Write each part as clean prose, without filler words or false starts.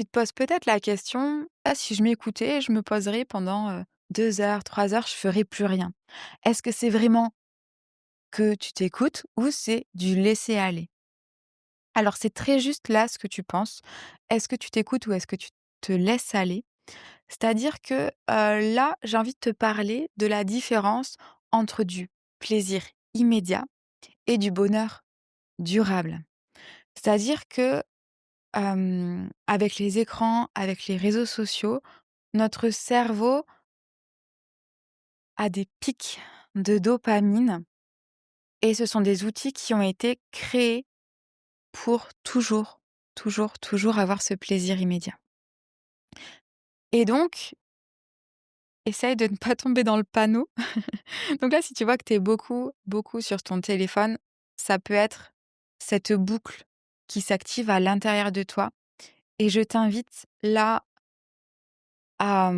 Tu te poses peut-être la question: «Ah, si je m'écoutais, je me poserais pendant, 2 heures, 3 heures, je ferais plus rien». Est-ce que c'est vraiment que tu t'écoutes ou c'est du laisser aller? Alors c'est très juste là ce que tu penses. Est-ce que tu t'écoutes ou est-ce que tu te laisses aller? C'est-à-dire que, là, j'ai envie de te parler de la différence entre du plaisir immédiat et du bonheur durable. C'est-à-dire que, avec les écrans, avec les réseaux sociaux, notre cerveau a des pics de dopamine et ce sont des outils qui ont été créés pour toujours, toujours, toujours avoir ce plaisir immédiat. Et donc, essaye de ne pas tomber dans le panneau. Donc là, si tu vois que tu es beaucoup, beaucoup sur ton téléphone, ça peut être cette boucle qui s'active à l'intérieur de toi et je t'invite là à,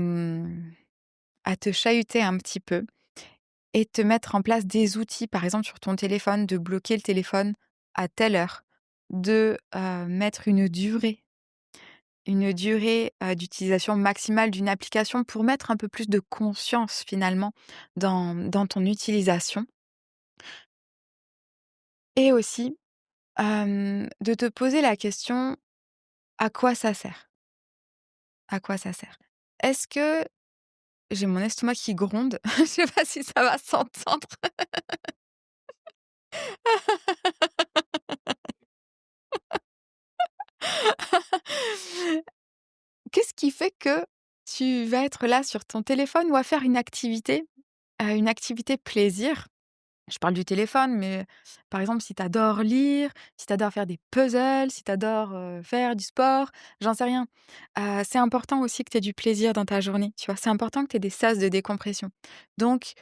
à te chahuter un petit peu et te mettre en place des outils, par exemple sur ton téléphone, de bloquer le téléphone à telle heure, de, mettre une durée, d'utilisation maximale d'une application pour mettre un peu plus de conscience finalement dans ton utilisation et aussi, de te poser la question: «À quoi ça sert? À quoi ça sert?» Est-ce que j'ai mon estomac qui gronde, je sais pas si ça va s'entendre. Qu'est-ce qui fait que tu vas être là sur ton téléphone ou à faire une activité plaisir? Je parle du téléphone, mais par exemple, si tu adores lire, si tu adores faire des puzzles, si tu adores, faire du sport, j'en sais rien. C'est important aussi que tu aies du plaisir dans ta journée, tu vois? C'est important que tu aies des sas de décompression. Donc,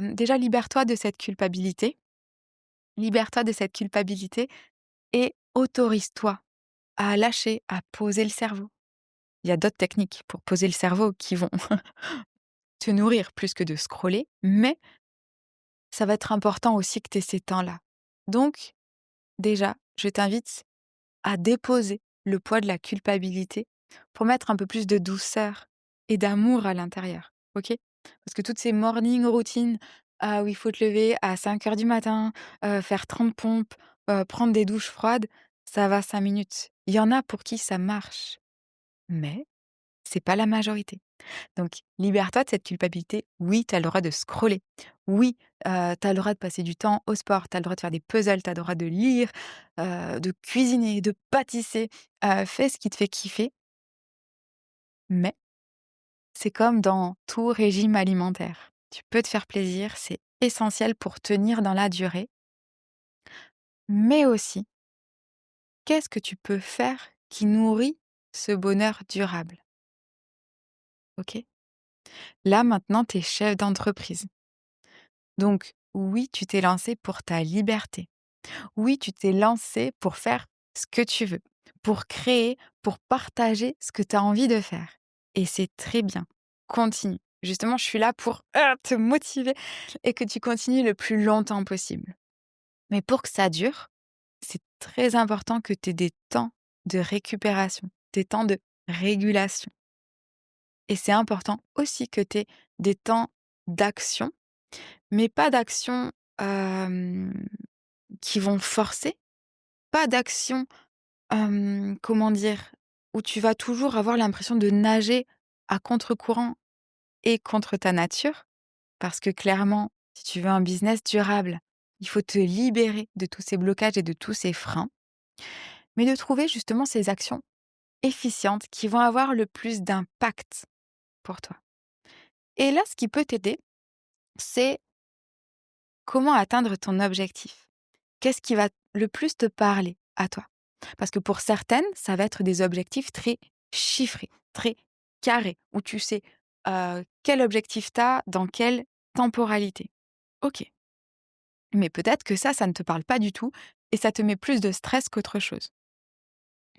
déjà libère-toi de cette culpabilité, libère-toi de cette culpabilité et autorise-toi à lâcher, à poser le cerveau. Il y a d'autres techniques pour poser le cerveau qui vont te nourrir plus que de scroller, mais ça va être important aussi que tu aies ces temps-là. Donc déjà, je t'invite à déposer le poids de la culpabilité pour mettre un peu plus de douceur et d'amour à l'intérieur, OK? Parce que toutes ces morning routines, où il faut te lever à 5 heures du matin, faire 30 pompes, prendre des douches froides, ça va 5 minutes. Il y en a pour qui ça marche, mais c'est pas la majorité. Donc libère-toi de cette culpabilité. Oui, tu as le droit de scroller. Oui, tu as le droit de passer du temps au sport, tu as le droit de faire des puzzles, tu as le droit de lire, de cuisiner, de pâtisser. Fais ce qui te fait kiffer, mais c'est comme dans tout régime alimentaire. Tu peux te faire plaisir, c'est essentiel pour tenir dans la durée, mais aussi, qu'est-ce que tu peux faire qui nourrit ce bonheur durable? OK? Là, maintenant, tu es chef d'entreprise. Donc oui, tu t'es lancé pour ta liberté. Oui, tu t'es lancé pour faire ce que tu veux, pour créer, pour partager ce que tu as envie de faire. Et c'est très bien. Continue. Justement, je suis là pour te motiver et que tu continues le plus longtemps possible. Mais pour que ça dure, c'est très important que tu aies des temps de récupération, des temps de régulation. Et c'est important aussi que tu aies des temps d'action, mais pas d'action qui vont forcer, pas d'action, comment dire? Où tu vas toujours avoir l'impression de nager à contre-courant et contre ta nature. Parce que clairement, si tu veux un business durable, il faut te libérer de tous ces blocages et de tous ces freins, mais de trouver justement ces actions efficientes qui vont avoir le plus d'impact pour toi. Et là, ce qui peut t'aider, c'est comment atteindre ton objectif. Qu'est-ce qui va le plus te parler à toi? Parce que pour certaines, ça va être des objectifs très chiffrés, très carrés, où tu sais, quel objectif tu as, dans quelle temporalité. OK. Mais peut-être que ça ne te parle pas du tout et ça te met plus de stress qu'autre chose.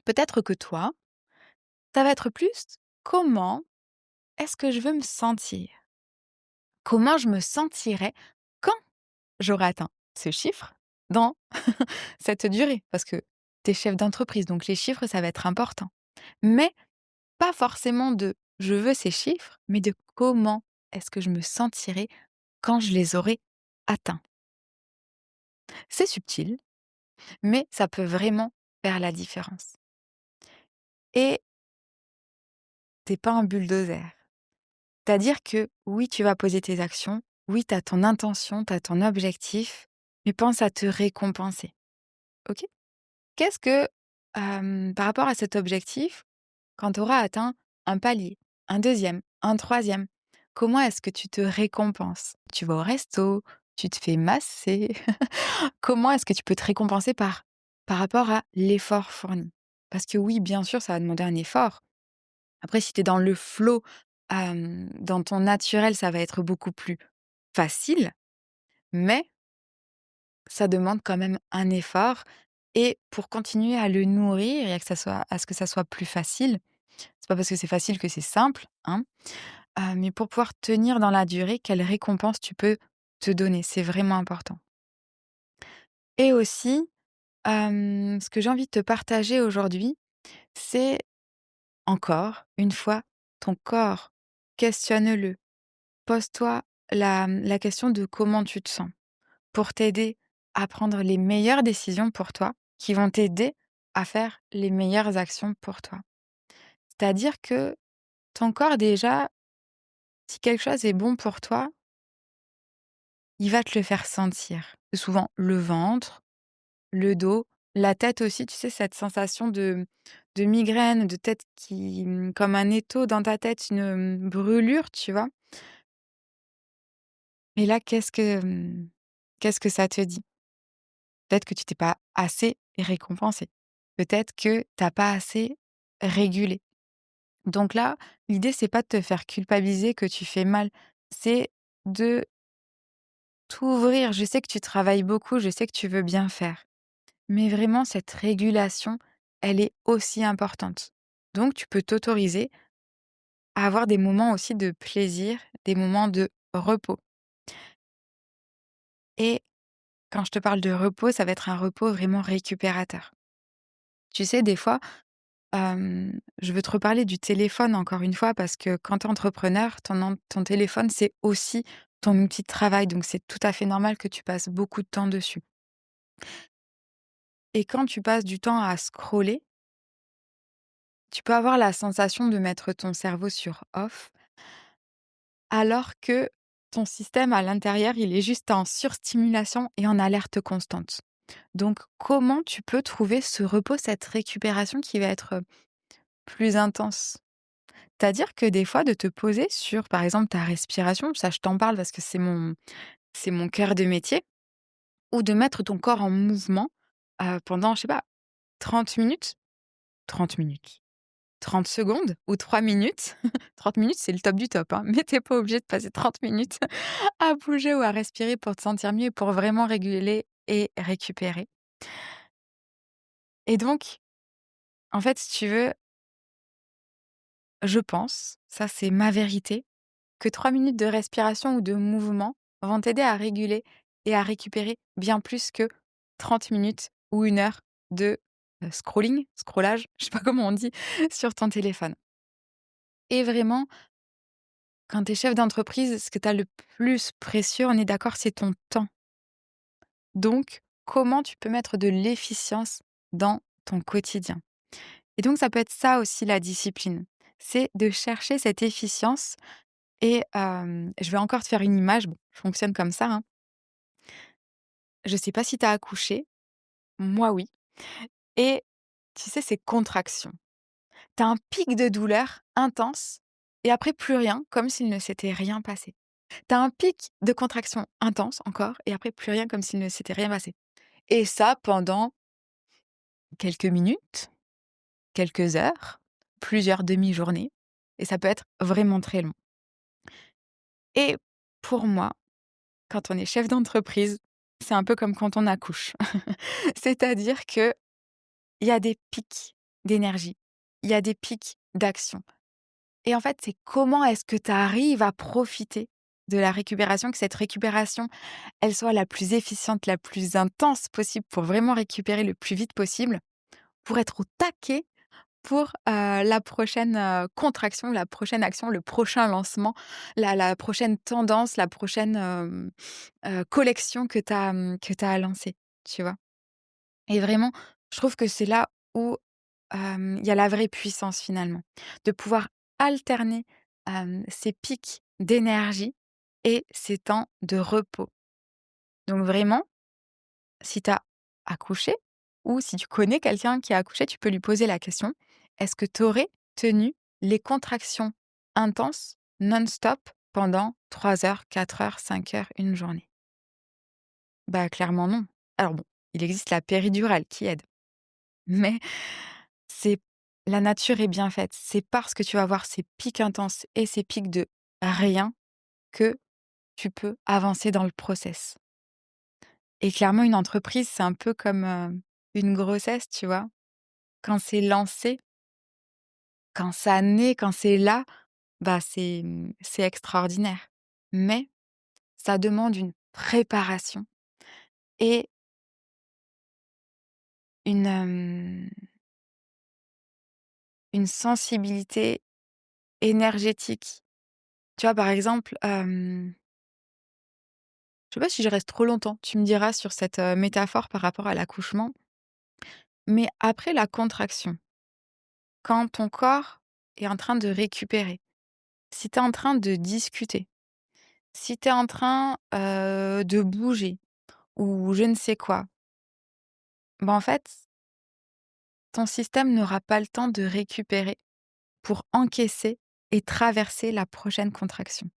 Peut-être que toi, ça va être plus: «Comment est-ce que je veux me sentir? Comment je me sentirai quand j'aurai atteint ce chiffre dans cette durée?» parce que tu es chef d'entreprise, donc les chiffres, ça va être important. Mais pas forcément de «je veux ces chiffres», mais de comment est-ce que je me sentirai quand je les aurai atteints. C'est subtil, mais ça peut vraiment faire la différence. Et t'es pas un bulldozer. C'est-à-dire que oui, tu vas poser tes actions, oui, tu as ton intention, tu as ton objectif, mais pense à te récompenser, OK? Qu'est-ce que, par rapport à cet objectif, quand tu auras atteint un palier, un deuxième, un troisième, comment est-ce que tu te récompenses? Tu vas au resto? Tu te fais masser? Comment est-ce que tu peux te récompenser par rapport à l'effort fourni? Parce que oui, bien sûr, ça va demander un effort. Après, si tu es dans le flow, dans ton naturel, ça va être beaucoup plus facile, mais ça demande quand même un effort et pour continuer à le nourrir et à ce que ça soit plus facile, c'est pas parce que c'est facile que c'est simple, hein, mais pour pouvoir tenir dans la durée, quelle récompense tu peux te donner? C'est vraiment important et aussi, ce que j'ai envie de te partager aujourd'hui, c'est encore une fois ton corps. Questionne-le. Pose-toi la question de comment tu te sens pour t'aider à prendre les meilleures décisions pour toi, qui vont t'aider à faire les meilleures actions pour toi. C'est-à-dire que ton corps déjà, si quelque chose est bon pour toi, il va te le faire sentir. C'est souvent le ventre, le dos, la tête aussi, tu sais cette sensation de migraine, de tête qui, comme un étau dans ta tête, une, brûlure, tu vois? Et là, qu'est-ce que ça te dit? Peut-être que tu t'es pas assez récompensé. Peut-être que tu as pas assez régulé. Donc là, l'idée, c'est pas de te faire culpabiliser que tu fais mal, c'est de t'ouvrir. Je sais que tu travailles beaucoup, je sais que tu veux bien faire, mais vraiment cette régulation, elle est aussi importante. Donc tu peux t'autoriser à avoir des moments aussi de plaisir, des moments de repos et quand je te parle de repos, ça va être un repos vraiment récupérateur. Tu sais, des fois, je veux te reparler du téléphone encore une fois parce que quand tu es entrepreneur, ton téléphone, c'est aussi ton outil de travail, donc c'est tout à fait normal que tu passes beaucoup de temps dessus. Et quand tu passes du temps à scroller, tu peux avoir la sensation de mettre ton cerveau sur off, alors que ton système à l'intérieur, il est juste en surstimulation et en alerte constante. Donc comment tu peux trouver ce repos, cette récupération qui va être, plus intense? C'est-à-dire que des fois de te poser sur, par exemple, ta respiration, ça je t'en parle parce que c'est mon cœur de métier, ou de mettre ton corps en mouvement, pendant, je sais pas, 30 minutes, 30 minutes, 30 secondes ou 3 minutes. 30 minutes, c'est le top du top, hein, mais tu pas obligé de passer 30 minutes à bouger ou à respirer pour te sentir mieux et pour vraiment réguler et récupérer. Et donc, en fait, si tu veux, je pense, ça c'est ma vérité, que 3 minutes de respiration ou de mouvement vont t'aider à réguler et à récupérer bien plus que 30 minutes ou 1 heure de, scrollage, je sais pas comment on dit, sur ton téléphone. Et vraiment, quand tu es chef d'entreprise, ce que tu as le plus précieux, on est d'accord, c'est ton temps. Donc, comment tu peux mettre de l'efficience dans ton quotidien? Et donc ça peut être ça aussi la discipline. C'est de chercher cette efficience et je vais encore te faire une image, bon, je fonctionne comme ça, hein. Je sais pas si tu as accouché, moi oui, et tu sais, ces contractions. Tu as un pic de douleur intense et après plus rien, comme s'il ne s'était rien passé. Tu as un pic de contraction intense encore et après plus rien, comme s'il ne s'était rien passé. Et ça pendant quelques minutes, quelques heures, plusieurs demi-journées et ça peut être vraiment très long. Et pour moi, quand on est chef d'entreprise, c'est un peu comme quand on accouche. C'est-à-dire que il y a des pics d'énergie, il y a des pics d'action et en fait, c'est comment est-ce que tu arrives à profiter de la récupération, que cette récupération, elle soit la plus efficiente, la plus intense possible pour vraiment récupérer le plus vite possible, pour être au taquet pour, la prochaine, contraction, la prochaine action, le prochain lancement, la prochaine tendance, la prochaine, collection que tu as à lancer, tu vois? Et vraiment, je trouve que c'est là où, il y a la vraie puissance finalement. De pouvoir alterner, ces pics d'énergie et ces temps de repos. Donc vraiment, si tu as accouché ou si tu connais quelqu'un qui a accouché, tu peux lui poser la question: «Est-ce que tu aurais tenu les contractions intenses non-stop pendant 3 heures, 4 heures, 5 heures, une journée?» Bah, clairement non. Alors bon, il existe la péridurale qui aide, mais c'est la nature est bien faite. C'est parce que tu vas avoir ces pics intenses et ces pics de rien que tu peux avancer dans le process. Et clairement, une entreprise, c'est un peu comme, une grossesse, tu vois? Quand c'est lancé, quand ça naît, quand c'est là, bah, c'est extraordinaire. Mais ça demande une préparation et une, une sensibilité énergétique. Tu vois, par exemple, je sais pas si je reste trop longtemps, tu me diras sur cette, métaphore par rapport à l'accouchement, mais après la contraction, quand ton corps est en train de récupérer, si tu es en train de discuter, si tu es en train, de bouger ou je ne sais quoi, bah, en fait, ton système n'aura pas le temps de récupérer pour encaisser et traverser la prochaine contraction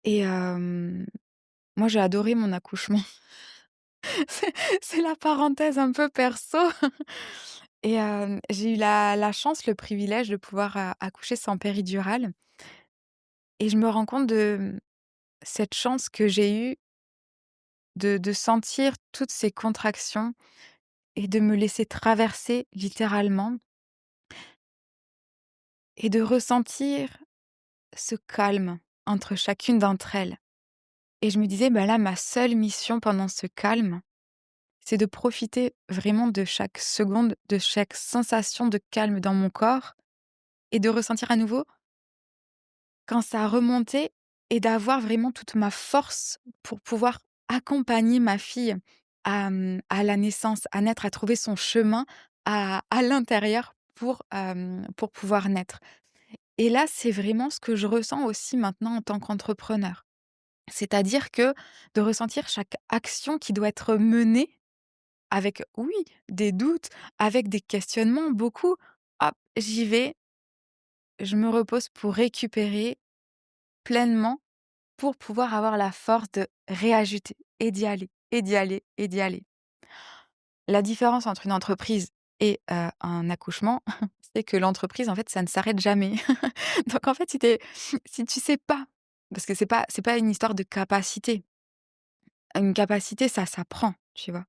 et moi j'ai adoré mon accouchement. C'est la parenthèse un peu perso et j'ai eu la chance, le privilège de pouvoir, accoucher sans péridurale et je me rends compte de, cette chance que j'ai eue de sentir toutes ces contractions et de me laisser traverser littéralement et de ressentir ce calme entre chacune d'entre elles et je me disais: «Bah, là, ma seule mission pendant ce calme, c'est de profiter vraiment de chaque seconde, de chaque sensation de calme dans mon corps et de ressentir à nouveau quand ça a remonté et d'avoir vraiment toute ma force pour pouvoir accompagner ma fille à la naissance, à naître, à trouver son chemin à l'intérieur pour pouvoir naître. Et là, c'est vraiment ce que je ressens aussi maintenant en tant qu'entrepreneur. C'est-à-dire que de ressentir chaque action qui doit être menée avec, oui, des doutes, avec des questionnements, beaucoup. Hop, j'y vais, je me repose pour récupérer pleinement pour pouvoir avoir la force de réajouter et d'y aller et d'y aller et d'y aller. La différence entre une entreprise et un accouchement, c'est que l'entreprise, en fait, ça ne s'arrête jamais. Donc en fait, si tu sais pas parce que c'est pas une histoire de capacité. Une capacité, ça s'apprend, tu vois?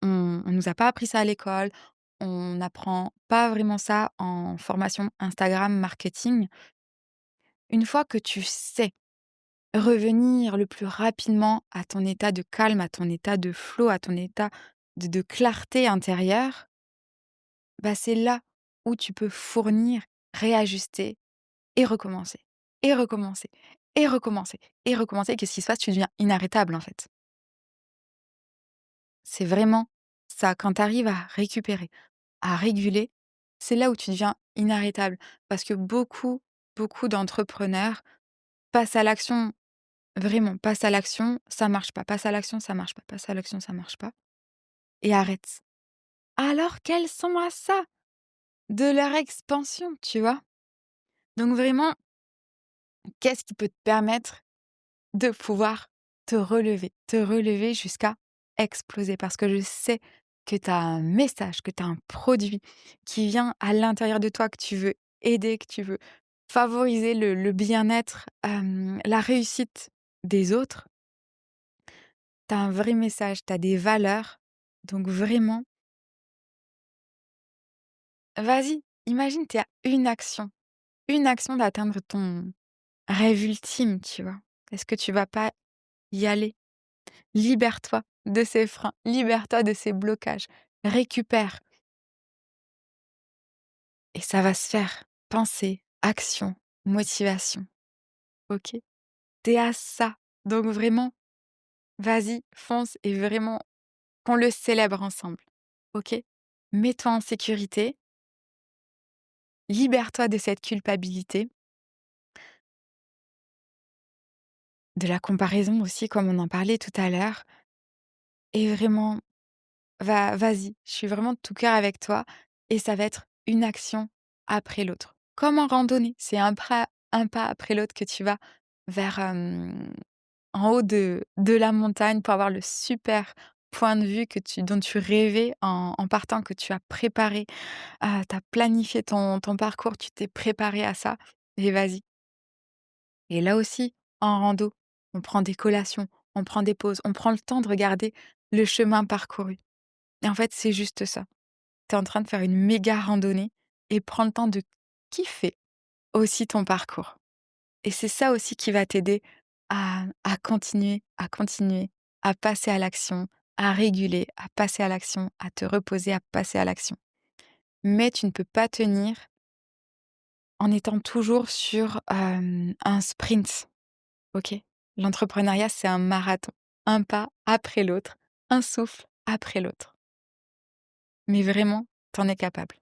On nous a pas appris ça à l'école, on n'apprend pas vraiment ça en formation Instagram marketing. Une fois que tu sais revenir le plus rapidement à ton état de calme, à ton état de flow, à ton état de clarté intérieure, bah, c'est là où tu peux fournir, réajuster et recommencer et recommencer et recommencer et recommencer. Qu'est-ce qui se passe? Tu deviens inarrêtable, en fait. C'est vraiment ça. Quand tu arrives à récupérer, à réguler, c'est là où tu deviens inarrêtable. Parce que beaucoup, beaucoup d'entrepreneurs passent à l'action, vraiment, passent à l'action, ça marche pas, passe à l'action, ça marche pas, passe à l'action, ça marche pas et arrêtent. Alors qu'elles sont à ça de leur expansion, tu vois? Donc vraiment, qu'est-ce qui peut te permettre de pouvoir te relever jusqu'à exploser? Parce que je sais que tu as un message, que tu as un produit qui vient à l'intérieur de toi, que tu veux aider, que tu veux favoriser le bien-être, la réussite des autres. Tu as un vrai message, tu as des valeurs. Donc vraiment, vas-y, imagine, tu es à une action d'atteindre ton rêve ultime, tu vois? Est-ce que tu vas pas y aller? Libère-toi de ces freins, libère-toi de ces blocages, récupère. et ça va se faire. Pensée, action, motivation, OK? Tu à ça, donc vraiment, vas-y, fonce et vraiment qu'on le célèbre ensemble, OK? Mets-toi en sécurité, libère-toi de cette culpabilité, de la comparaison aussi comme on en parlait tout à l'heure et vraiment vas-y, je suis vraiment de tout cœur avec toi et ça va être une action après l'autre. Comme en randonnée, c'est un pas après l'autre que tu vas vers, en haut de la montagne pour avoir le super point de vue dont tu rêvais en partant, que tu as préparé. Tu as planifié ton parcours, tu t'es préparé à ça et vas-y. Et là aussi, en rando, on prend des collations, on prend des pauses, on prend le temps de regarder le chemin parcouru et en fait, c'est juste ça. Tu es en train de faire une méga randonnée et prends le temps de kiffer aussi ton parcours. Et c'est ça aussi qui va t'aider à continuer, à passer à l'action, à réguler, à passer à l'action, à te reposer, à passer à l'action. Mais tu ne peux pas tenir en étant toujours sur, un sprint, OK? L'entrepreneuriat, c'est un marathon, un pas après l'autre, un souffle après l'autre. Mais vraiment, tu en es capable.